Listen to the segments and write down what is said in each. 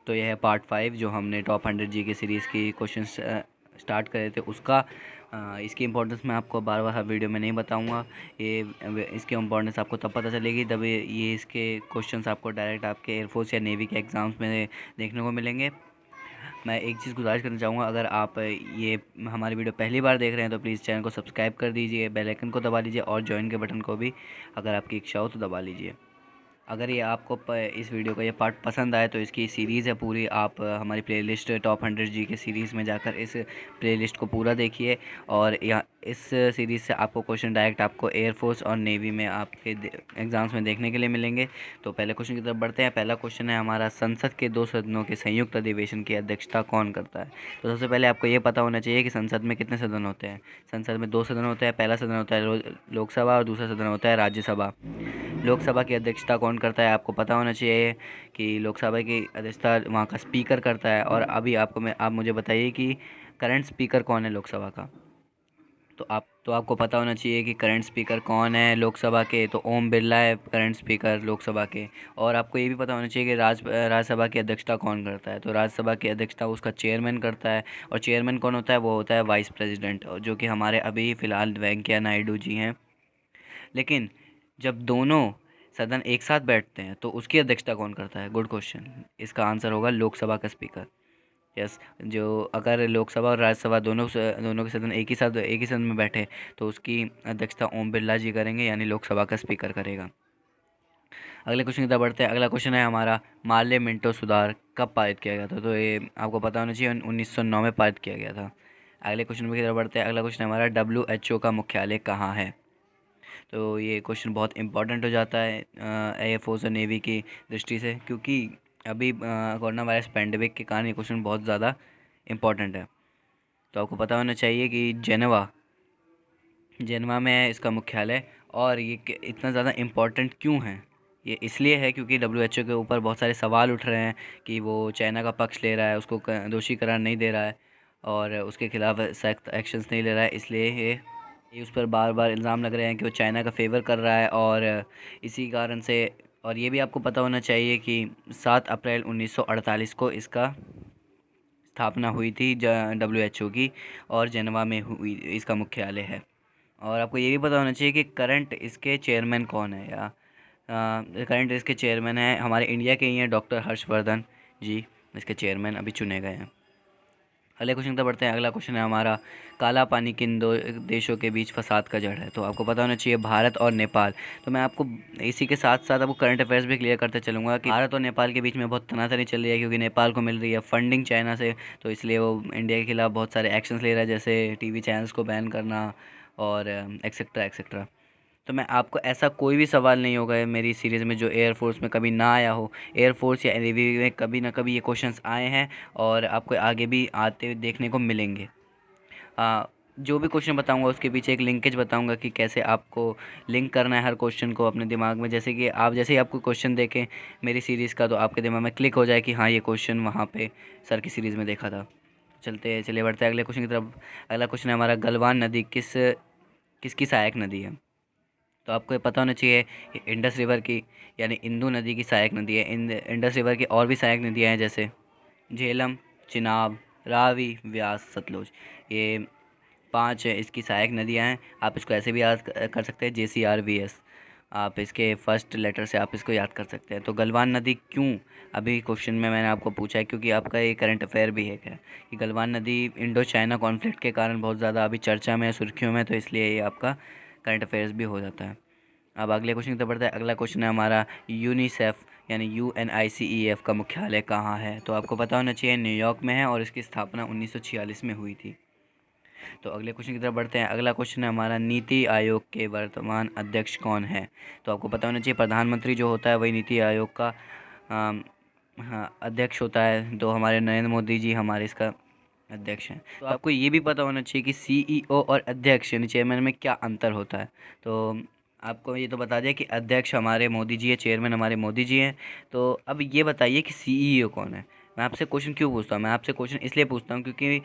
तो यह है पार्ट 5 जो हमने टॉप 100 जी के सीरीज़ की क्वेश्चन स्टार्ट करे थे उसका। इसकी इम्पोर्टेंस मैं आपको बार बार हर वीडियो में नहीं बताऊंगा। ये इसकी इम्पोर्टेंस आपको तब पता चलेगी जब ये इसके क्वेश्चंस आपको डायरेक्ट आपके एयरफोर्स या नेवी के एग्ज़ाम्स में देखने को मिलेंगे। मैं एक चीज़ गुजारिश करना चाहूँगा, अगर आप ये हमारी वीडियो पहली बार देख रहे हैं तो प्लीज़ चैनल को सब्सक्राइब कर दीजिए, बेल आइकन को दबा लीजिए और ज्वाइन के बटन को भी अगर आपकी इच्छा हो तो दबा लीजिए। अगर ये आपको इस वीडियो का ये पार्ट पसंद आए तो इसकी सीरीज़ है पूरी, आप हमारी प्लेलिस्ट टॉप 100 जी के सीरीज़ में जाकर इस प्लेलिस्ट को पूरा देखिए। और यहाँ इस सीरीज़ से आपको क्वेश्चन डायरेक्ट आपको एयरफोर्स और नेवी में आपके एग्ज़ाम्स में देखने के लिए मिलेंगे। तो पहले क्वेश्चन की तरफ बढ़ते हैं। पहला क्वेश्चन है हमारा, संसद के 2 सदनों के संयुक्त अधिवेशन की अध्यक्षता कौन करता है? तो सबसे पहले आपको ये पता होना चाहिए कि संसद में कितने सदन होते हैं। संसद में 2 सदन होते हैं। पहला सदन होता है लोकसभा और दूसरा सदन होता है राज्यसभा। लोकसभा की अध्यक्षता कौन करता है? आपको पता होना चाहिए कि लोकसभा की अध्यक्षता वहाँ का स्पीकर करता है। और अभी आप मुझे बताइए कि करंट स्पीकर कौन है लोकसभा का? तो आपको पता होना चाहिए कि करंट स्पीकर कौन है लोकसभा के। तो ओम बिरला है करंट स्पीकर लोकसभा के। और आपको ये भी पता होना चाहिए कि राज्यसभा की अध्यक्षता कौन करता है। तो राज्यसभा की अध्यक्षता उसका चेयरमैन करता है। और चेयरमैन कौन होता है? वो होता है वाइस प्रेसिडेंट, जो कि हमारे अभी फ़िलहाल वेंकैया नायडू जी हैं। लेकिन जब दोनों सदन एक साथ बैठते हैं तो उसकी अध्यक्षता कौन करता है? Good question. इसका आंसर होगा लोकसभा का स्पीकर। यस, जो अगर लोकसभा और राज्यसभा दोनों के सदन एक ही सदन में बैठे तो उसकी अध्यक्षता ओम बिरला जी करेंगे, यानी लोकसभा का स्पीकर करेगा। अगले क्वेश्चन की तरफ बढ़ते हैं। अगला क्वेश्चन है हमारा, मार्ले मिंटो सुधार कब पारित किया गया था? तो ये आपको पता होना चाहिए 1909 में पारित किया गया था। अगले क्वेश्चन की तरफ बढ़ते हैं। अगला क्वेश्चन है हमारा, WHO का मुख्यालय कहाँ है? तो ये क्वेश्चन बहुत इंपॉर्टेंट हो जाता है एयरफोर्स और नेवी की दृष्टि से, क्योंकि अभी कोरोना वायरस पैंडमिक के कारण ये क्वेश्चन बहुत ज़्यादा इम्पॉर्टेंट है। तो आपको पता होना चाहिए कि जेनेवा में है इसका मुख्यालय। और ये इतना ज़्यादा इम्पोर्टेंट क्यों है? ये इसलिए है क्योंकि WHO के ऊपर बहुत सारे सवाल उठ रहे हैं कि वो चाइना का पक्ष ले रहा है, उसको दोषी करार नहीं दे रहा है और उसके खिलाफ सख्त एक्शंस नहीं ले रहा है। इसलिए ये उस पर बार बार इल्ज़ाम लग रहे हैं कि वो चाइना का फेवर कर रहा है। और इसी कारण से, और ये भी आपको पता होना चाहिए कि 7 अप्रैल 1948 को इसका स्थापना हुई थी WHO की, और जेनेवा में हुई इसका मुख्यालय है। और आपको ये भी पता होना चाहिए कि करंट इसके चेयरमैन कौन है, या करंट इसके चेयरमैन है हमारे इंडिया के ही हैं, डॉक्टर हर्षवर्धन जी इसके चेयरमैन अभी चुने गए हैं। अगले क्वेश्चन तक बढ़ते हैं। अगला क्वेश्चन है हमारा, काला पानी किन दो देशों के बीच फसाद का जड़ है? तो आपको पता होना चाहिए भारत और नेपाल। तो मैं आपको इसी के साथ साथ आपको करंट अफेयर्स भी क्लियर करते चलूँगा कि भारत और नेपाल के बीच में बहुत तनातनी चल रही है, क्योंकि नेपाल को मिल रही है फंडिंग चाइना से। तो इसलिए वो इंडिया के खिलाफ बहुत सारे एक्शंस ले रहा है, जैसे टीवी चैनल्स को बैन करना और एक्सेट्रा एक्सेट्रा। तो मैं आपको ऐसा कोई भी सवाल नहीं होगा मेरी सीरीज़ में जो एयरफोर्स में कभी ना आया हो। एयरफोर्स या नेवी में कभी ना कभी ये क्वेश्चंस आए हैं और आपको आगे भी आते हुए देखने को मिलेंगे। जो भी क्वेश्चन बताऊंगा उसके पीछे एक लिंकेज बताऊंगा कि कैसे आपको लिंक करना है हर क्वेश्चन को अपने दिमाग में। जैसे कि आप जैसे ही आपको क्वेश्चन देखें मेरी सीरीज़ का तो आपके दिमाग में क्लिक हो जाए कि हाँ ये क्वेश्चन वहाँ पे सर की सीरीज़ में देखा था। चलिए बढ़ते हैं अगले क्वेश्चन की तरफ। अगला क्वेश्चन है हमारा, गलवान नदी किसकी सहायक नदी है? तो आपको ये पता होना चाहिए, ये इंडस रिवर की यानी इंदू नदी की सहायक नदी है। इंडस रिवर की और भी सहायक नदियाँ हैं, जैसे झेलम, चिनाब, रावी, व्यास, सतलुज। ये 5 इसकी सहायक नदियाँ हैं। आप इसको ऐसे भी याद कर सकते हैं, JCRVS। आप इसके फर्स्ट लेटर से आप इसको याद कर सकते हैं। तो गलवान नदी क्यों अभी क्वेश्चन में मैंने आपको पूछा है, क्योंकि आपका ये करंट अफेयर भी है क्या कि गलवान नदी इंडो चाइना कॉन्फ्लिक्ट के कारण बहुत ज़्यादा अभी चर्चा में है, सुर्खियों में। तो इसलिए ये आपका करंट अफेयर्स भी हो जाता है। अब अगले क्वेश्चन की तरफ बढ़ता है। अगला क्वेश्चन है हमारा, यूनिसेफ यानी UNICEF का मुख्यालय कहाँ है? तो आपको पता होना चाहिए न्यूयॉर्क में है और इसकी स्थापना 1946 में हुई थी। तो अगले क्वेश्चन की तरफ बढ़ते हैं। अगला क्वेश्चन है हमारा, नीति आयोग के वर्तमान अध्यक्ष कौन है? तो आपको पता होना चाहिए प्रधानमंत्री जो होता है वही नीति आयोग का हाँ अध्यक्ष होता है। तो हमारे नरेंद्र मोदी जी हमारे इसका अध्यक्ष हैं। तो आपको ये भी पता होना चाहिए कि CEO और अध्यक्ष यानी चेयरमैन में क्या अंतर होता है। तो आपको ये तो बता दिया कि अध्यक्ष हमारे मोदी जी है, चेयरमैन हमारे मोदी जी हैं। तो अब ये बताइए कि CEO कौन है? मैं आपसे क्वेश्चन क्यों पूछता हूँ? मैं आपसे क्वेश्चन इसलिए पूछता हूँ क्योंकि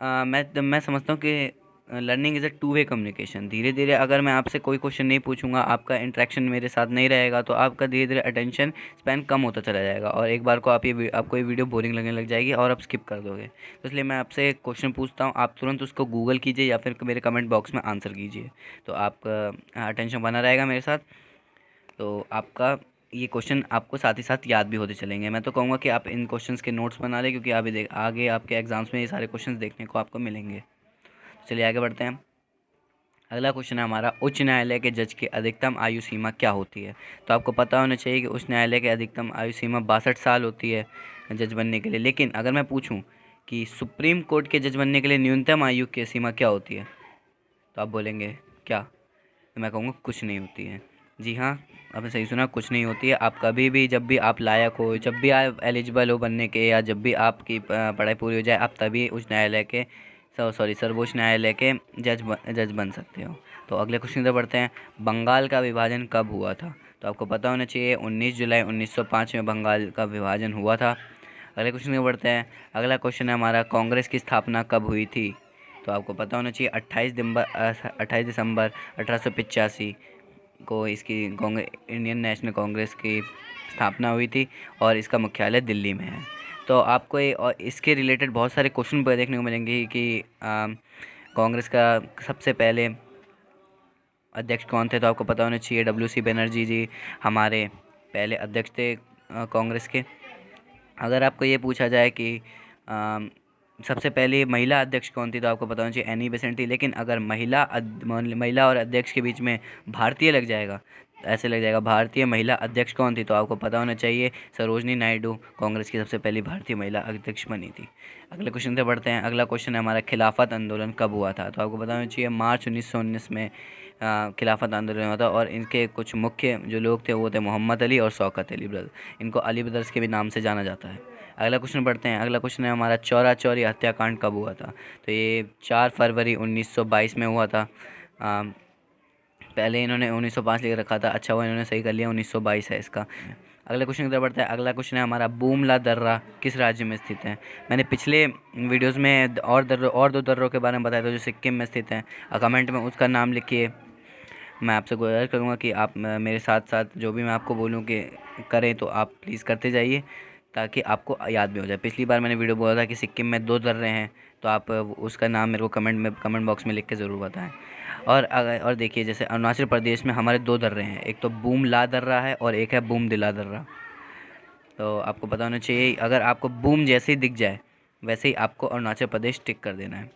मैं समझता हूँ कि learning is a two way communication. धीरे धीरे अगर मैं आपसे कोई क्वेश्चन नहीं पूछूंगा, आपका इंटरेक्शन मेरे साथ नहीं रहेगा, तो आपका धीरे धीरे अटेंशन स्पैन कम होता चला जाएगा और एक बार को आपको ये वीडियो बोरिंग लगने लग जाएगी और आप स्किप कर दोगे। तो इसलिए मैं आपसे एक क्वेश्चन पूछता हूँ, आप तुरंत उसको गूगल कीजिए या फिर मेरे कमेंट बॉक्स में आंसर कीजिए, तो आपका अटेंशन बना रहेगा मेरे साथ। तो आपका ये क्वेश्चन आपको साथ ही साथ याद भी होते चलेंगे। मैं तो कहूँगा कि आप इन क्वेश्चंस के नोट्स बना लें, क्योंकि अभी आगे आपके एग्ज़ाम्स में ये सारे क्वेश्चंस देखने को आपको मिलेंगे। चलिए आगे बढ़ते हैं। अगला क्वेश्चन है हमारा, उच्च न्यायालय के जज की अधिकतम आयु सीमा क्या होती है? तो आपको पता होना चाहिए कि उच्च न्यायालय की अधिकतम आयु सीमा 62 साल होती है जज बनने के लिए। लेकिन अगर मैं पूछूं कि सुप्रीम कोर्ट के जज बनने के लिए न्यूनतम आयु की सीमा क्या होती है, तो आप बोलेंगे क्या? तो मैं कहूँगा कुछ नहीं होती है। जी हाँ, आपने सही सुना, कुछ नहीं होती है। आप कभी भी, जब भी आप लायक हो, जब भी आप एलिजिबल हो बनने के, या जब भी आपकी पढ़ाई पूरी हो जाए, आप तभी उच्च न्यायालय के सर्वोच्च न्यायालय के जज बन सकते हो। तो अगले क्वेश्चन पर बढ़ते हैं। बंगाल का विभाजन कब हुआ था? तो आपको पता होना चाहिए 19 जुलाई 1905 में बंगाल का विभाजन हुआ था। अगले क्वेश्चन पर बढ़ते हैं। अगला क्वेश्चन है हमारा, कांग्रेस की स्थापना कब हुई थी? तो आपको पता होना चाहिए 28 दिसंबर 1885 को इसकी इंडियन नेशनल कांग्रेस की स्थापना हुई थी और इसका मुख्यालय दिल्ली में है। तो आपको और इसके रिलेटेड बहुत सारे क्वेश्चन देखने को मिलेंगे कि कांग्रेस का सबसे पहले अध्यक्ष कौन थे? तो आपको पता होना चाहिए WC बनर्जी जी हमारे पहले अध्यक्ष थे कांग्रेस के। अगर आपको ये पूछा जाए कि सबसे पहले महिला अध्यक्ष कौन थी, तो आपको पता होना चाहिए एनी बेसेंट थी। लेकिन अगर महिला और अध्यक्ष के बीच में भारतीय लग जाएगा, ऐसे लग जाएगा भारतीय महिला अध्यक्ष कौन थी, तो आपको पता होना चाहिए सरोजनी नायडू कांग्रेस की सबसे पहली भारतीय महिला अध्यक्ष बनी थी। अगले क्वेश्चन से बढ़ते हैं। अगला क्वेश्चन है हमारा, खिलाफत आंदोलन कब हुआ था? तो आपको पता होना चाहिए मार्च 1919 में खिलाफत आंदोलन हुआ था और इनके कुछ मुख्य जो लोग थे वो थे मोहम्मद अली और शौकत अली ब्रदर। इनको अली ब्रदर्स के भी नाम से जाना जाता है। अगला क्वेश्चन पढ़ते हैं। अगला क्वेश्चन है हमारा, चौरा चौरी हत्याकांड कब हुआ था? तो ये 4 फरवरी 1922 में हुआ था। पहले इन्होंने 1905 लिख रखा था, अच्छा हुआ इन्होंने सही कर लिया, 1922 है इसका। अगला क्वेश्चन की तरफ बढ़ता है। अगला क्वेश्चन है हमारा, बूमला दर्रा किस राज्य में स्थित है? मैंने पिछले वीडियोस में और दो दर्रों के बारे में बताया था जो सिक्किम में स्थित हैं। कमेंट में उसका नाम लिखिए। मैं आपसे गुजारिश करूँगा कि आप मेरे साथ साथ जो भी मैं आपको बोलूँ कि करें, तो आप प्लीज़ करते जाइए ताकि आपको याद भी हो जाए। पिछली बार मैंने वीडियो बोला था कि सिक्किम में 2 दर्रे हैं, तो आप उसका नाम मेरे को कमेंट बॉक्स में लिख के ज़रूर बताएं। और देखिए, जैसे अरुणाचल प्रदेश में हमारे 2 दर्रे हैं, एक तो बूमला दर्रा है और एक है बूमदिला दर्रा। तो आपको पता होना चाहिए, अगर आपको बूम जैसे ही दिख जाए वैसे ही आपको अरुणाचल प्रदेश टिक कर देना है।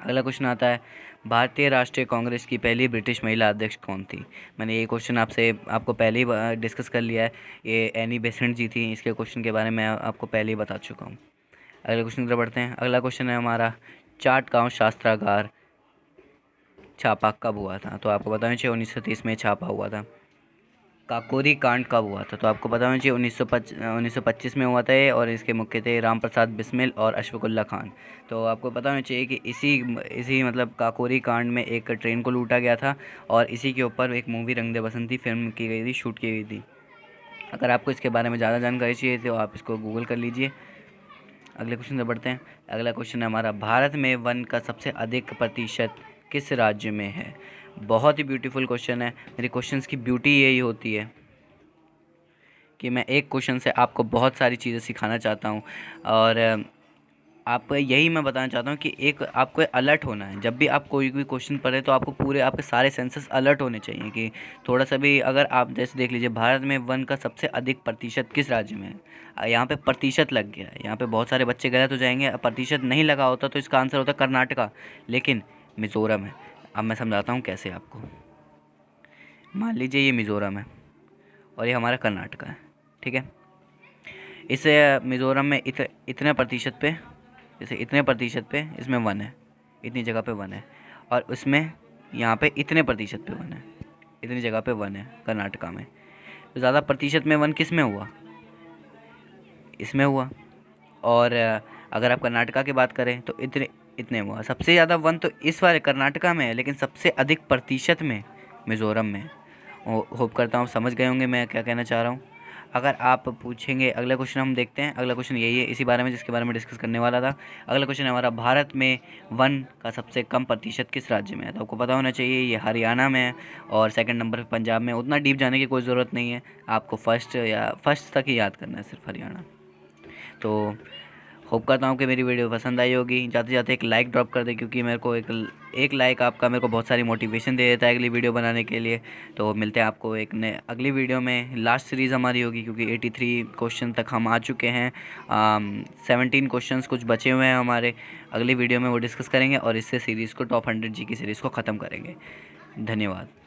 अगला क्वेश्चन आता है, भारतीय राष्ट्रीय कांग्रेस की पहली ब्रिटिश महिला अध्यक्ष कौन थी? मैंने ये क्वेश्चन आपको पहले ही डिस्कस कर लिया है। ये एनी बेसेंट जी थी। इसके क्वेश्चन के बारे में आपको पहले ही बता चुका हूँ। अगले क्वेश्चन की तरफ बढ़ते हैं। अगला क्वेश्चन है हमारा, चाटगांव शस्त्रागार छापा कब हुआ था? तो आपको बताना चाहिए 1930 में छापा हुआ था। काकोरी कांड कब हुआ था? तो आपको पता होना चाहिए 1925 में हुआ था ये, और इसके मुख्य थे राम प्रसाद बिस्मिल और अशफाकुल्ला खान। तो आपको पता होना चाहिए कि इसी मतलब काकोरी कांड में एक ट्रेन को लूटा गया था और इसी के ऊपर एक मूवी रंग दे बसंती फिल्म की गई थी, शूट की गई थी। अगर आपको इसके बारे में ज़्यादा जानकारी चाहिए तो आप इसको गूगल कर लीजिए। अगले क्वेश्चन से बढ़ते हैं। अगला क्वेश्चन है हमारा, भारत में वन का सबसे अधिक प्रतिशत किस राज्य में है? बहुत ही ब्यूटीफुल क्वेश्चन है। मेरे क्वेश्चंस की ब्यूटी यही होती है कि मैं एक क्वेश्चन से आपको बहुत सारी चीज़ें सिखाना चाहता हूँ, और आप यही मैं बताना चाहता हूँ कि एक आपको अलर्ट होना है। जब भी आप कोई भी क्वेश्चन पढ़े तो आपको पूरे आपके सारे सेंसेस अलर्ट होने चाहिए कि थोड़ा सा भी, अगर आप जैसे देख लीजिए, भारत में वन का सबसे अधिक प्रतिशत किस राज्य में है? यहाँ पे प्रतिशत लग गया है, यहाँ पे बहुत सारे बच्चे गलत हो जाएंगे। प्रतिशत नहीं लगा होता तो इसका आंसर होता कर्नाटका, लेकिन मिज़ोरम है। अब मैं समझाता हूँ कैसे आपको। मान लीजिए ये मिज़ोरम है और ये हमारा कर्नाटका है, ठीक है। इस मिज़ोरम में इतने प्रतिशत पे, जैसे इतने प्रतिशत पे इसमें वन है, इतनी जगह पे वन है, और उसमें यहाँ पे इतने प्रतिशत पे वन है, इतनी जगह पे वन है कर्नाटका में। तो ज़्यादा प्रतिशत में वन किस में हुआ? इसमें हुआ। और अगर आप कर्नाटका की बात करें तो इतने हुआ। सबसे ज़्यादा वन तो इस वाले कर्नाटका में है, लेकिन सबसे अधिक प्रतिशत में मिज़ोरम में। होप करता हूँ समझ गए होंगे मैं क्या कहना चाह रहा हूँ। अगर आप पूछेंगे, अगला क्वेश्चन हम देखते हैं। अगला क्वेश्चन यही है, इसी बारे में जिसके बारे में डिस्कस करने वाला था। अगला क्वेश्चन है हमारा, भारत में वन का सबसे कम प्रतिशत किस राज्य में है? तो आपको पता होना चाहिए ये हरियाणा में है और सेकंड नंबर पे पंजाब में। उतना डीप जाने की कोई ज़रूरत नहीं है, आपको फर्स्ट तक ही याद करना है, सिर्फ हरियाणा। तो होप करता हूँ कि मेरी वीडियो पसंद आई होगी। जाते जाते एक लाइक ड्रॉप कर दे, क्योंकि मेरे को एक लाइक आपका मेरे को बहुत सारी मोटिवेशन दे देता है अगली वीडियो बनाने के लिए। तो मिलते हैं आपको एक नए अगली वीडियो में। लास्ट सीरीज़ हमारी होगी, क्योंकि 83 क्वेश्चन तक हम आ चुके हैं। 17 क्वेश्चंस कुछ बचे हुए हैं हमारे। अगली वीडियो में वो डिस्कस करेंगे और इससे सीरीज़ को टॉप 100 जी की सीरीज़ को ख़त्म करेंगे। धन्यवाद।